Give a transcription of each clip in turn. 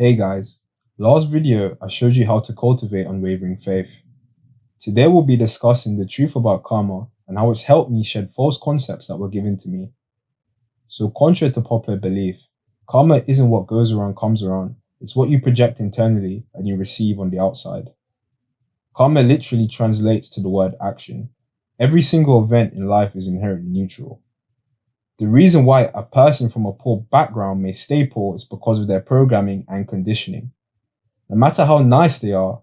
Hey guys, last video I showed you how to cultivate unwavering faith. Today we'll be discussing the truth about karma and how it's helped me shed false concepts that were given to me. So contrary to popular belief, karma isn't what goes around comes around, it's what you project internally and you receive on the outside. Karma literally translates to the word action. Every single event in life is inherently neutral. The reason why a person from a poor background may stay poor is because of their programming and conditioning. No matter how nice they are,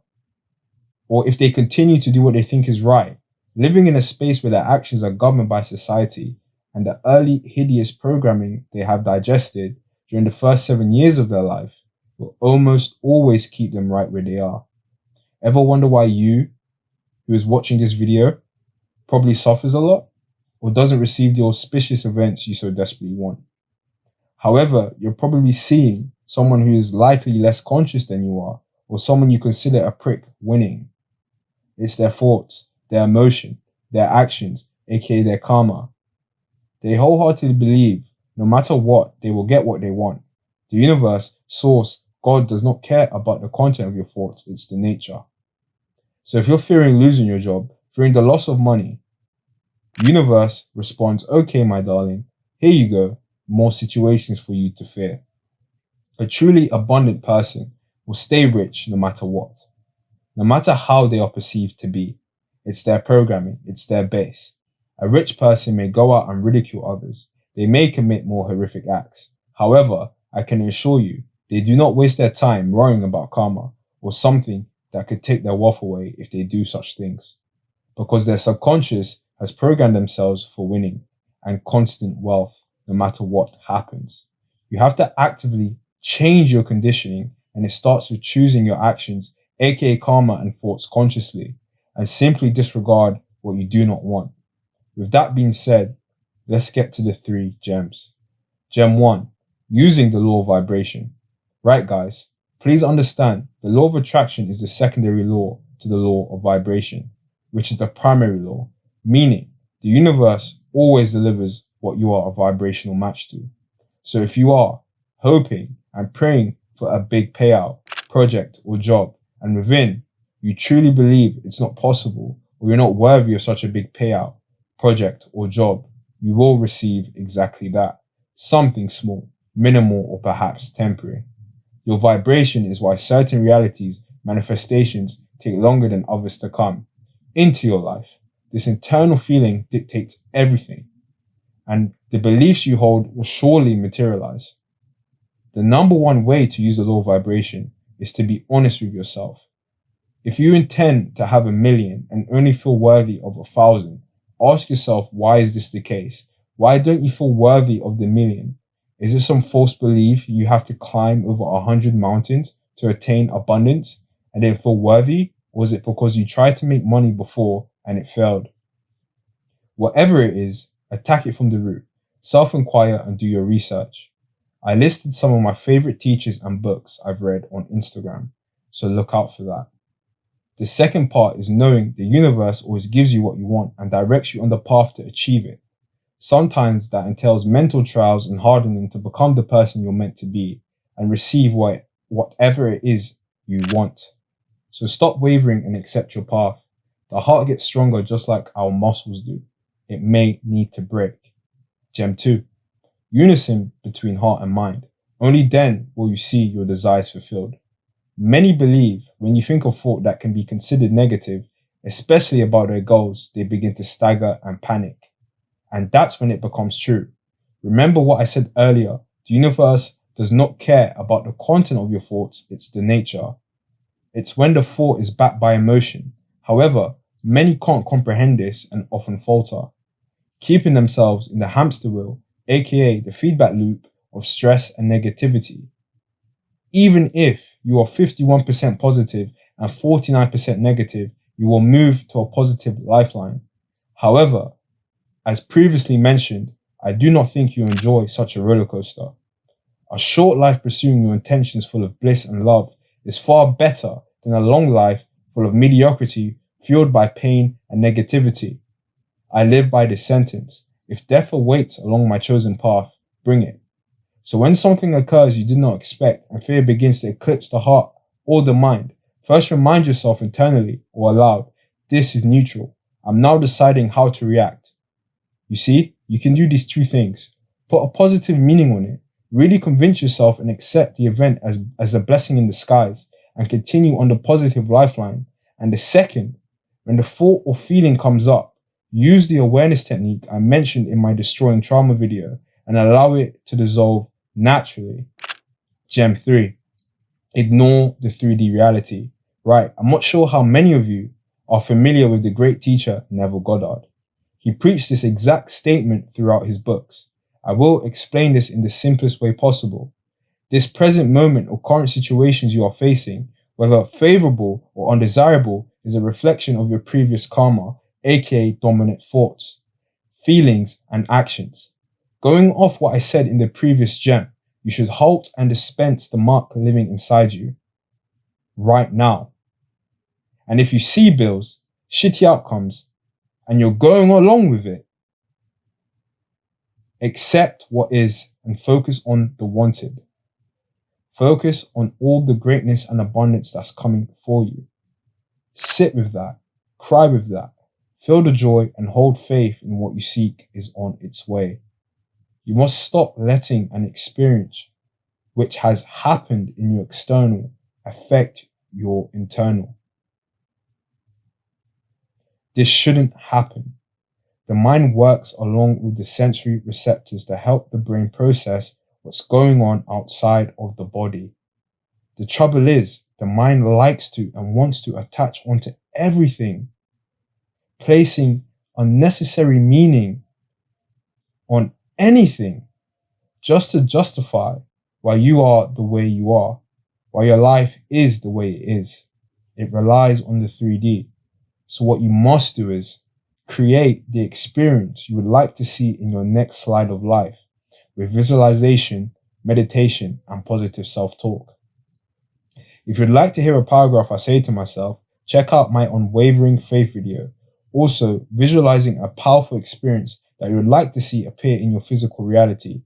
or if they continue to do what they think is right, living in a space where their actions are governed by society and the early hideous programming they have digested during the first 7 years of their life will almost always keep them right where they are. Ever wonder why you, who is watching this video, probably suffers a lot or doesn't receive the auspicious events you so desperately want? However, you're probably seeing someone who is likely less conscious than you are, or someone you consider a prick winning. It's their thoughts, their emotion, their actions, aka their karma. They wholeheartedly believe no matter what, they will get what they want. The universe, source, God does not care about the content of your thoughts, it's the nature. So if you're fearing losing your job, fearing the loss of money, the universe responds, okay, my darling, here you go, more situations for you to fear. A truly abundant person will stay rich no matter what, no matter how they are perceived to be. It's their programming, it's their base. A rich person may go out and ridicule others. They may commit more horrific acts. However, I can assure you, they do not waste their time worrying about karma or something that could take their wealth away if they do such things, because their subconscious has programmed themselves for winning and constant wealth no matter what happens. You have to actively change your conditioning, and it starts with choosing your actions, aka karma and thoughts, consciously, and simply disregard what you do not want. With that being said, let's get to the 3 gems. Gem 1, using the law of vibration. Right guys, please understand the law of attraction is the secondary law to the law of vibration, which is the primary law, meaning the universe always delivers what you are a vibrational match to. So if you are hoping and praying for a big payout, project or job, and within you truly believe it's not possible or you're not worthy of such a big payout, project or job, you will receive exactly that. Something small, minimal, or perhaps temporary. Your vibration is why certain realities, manifestations take longer than others to come into your life. This internal feeling dictates everything, and the beliefs you hold will surely materialize. The number one way to use the law of vibration is to be honest with yourself. If you intend to have 1 million and only feel worthy of 1,000, ask yourself, why is this the case? Why don't you feel worthy of the 1 million? Is it some false belief you have to climb over 100 mountains to attain abundance and then feel worthy? Or is it because you tried to make money before and it failed? Whatever it is, attack it from the root. Self-inquire and do your research. I listed some of my favorite teachers and books I've read on Instagram, so look out for that. The second part is knowing the universe always gives you what you want and directs you on the path to achieve it. Sometimes that entails mental trials and hardening to become the person you're meant to be and receive whatever it is you want. So stop wavering and accept your path. The heart gets stronger just like our muscles do. It may need to break. Gem 2, unison between heart and mind. Only then will you see your desires fulfilled. Many believe when you think of thought that can be considered negative, especially about their goals, they begin to stagger and panic. And that's when it becomes true. Remember what I said earlier, the universe does not care about the content of your thoughts, it's the nature. It's when the thought is backed by emotion. However, many can't comprehend this and often falter, keeping themselves in the hamster wheel, aka the feedback loop of stress and negativity. Even if you are 51% positive and 49% negative, you will move to a positive lifeline. However, as previously mentioned, I do not think you enjoy such a roller coaster. A short life pursuing your intentions full of bliss and love is far better than a long life full of mediocrity fueled by pain and negativity. I live by this sentence: if death awaits along my chosen path, bring it. So when something occurs you did not expect and fear begins to eclipse the heart or the mind, first remind yourself internally or aloud, this is neutral. I'm now deciding how to react. You see, you can do these two things. Put a positive meaning on it. Really convince yourself and accept the event as a blessing in disguise and continue on the positive lifeline. And the second, when the thought or feeling comes up, use the awareness technique I mentioned in my Destroying Trauma video and allow it to dissolve naturally. Gem 3. Ignore the 3D reality. Right, I'm not sure how many of you are familiar with the great teacher Neville Goddard. He preached this exact statement throughout his books. I will explain this in the simplest way possible. This present moment or current situations you are facing, whether favorable or undesirable, is a reflection of your previous karma, aka dominant thoughts, feelings, and actions. Going off what I said in the previous gem, you should halt and dispense the mark living inside you right now. And if you see bills, shitty outcomes, and you're going along with it, accept what is and focus on the wanted. Focus on all the greatness and abundance that's coming for you. Sit with that, cry with that, feel the joy and hold faith in what you seek is on its way. You must stop letting an experience which has happened in your external affect your internal. This shouldn't happen. The mind works along with the sensory receptors to help the brain process what's going on outside of the body. The trouble is, the mind likes to and wants to attach onto everything, placing unnecessary meaning on anything just to justify why you are the way you are, why your life is the way it is. It relies on the 3D. So what you must do is create the experience you would like to see in your next slide of life with visualization, meditation, and positive self-talk. If you'd like to hear a paragraph I say to myself, check out my Unwavering Faith video. Also, visualizing a powerful experience that you would like to see appear in your physical reality.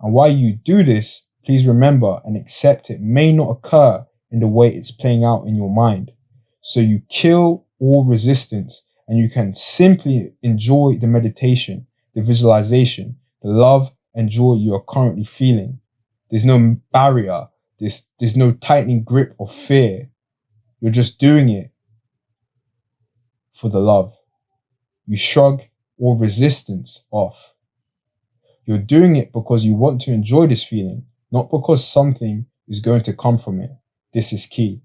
And while you do this, please remember and accept it may not occur in the way it's playing out in your mind. So you kill all resistance and you can simply enjoy the meditation, the visualization, the love and joy you are currently feeling. There's no barrier. There's no tightening grip of fear. You're just doing it for the love. You shrug all resistance off. You're doing it because you want to enjoy this feeling, not because something is going to come from it. This is key.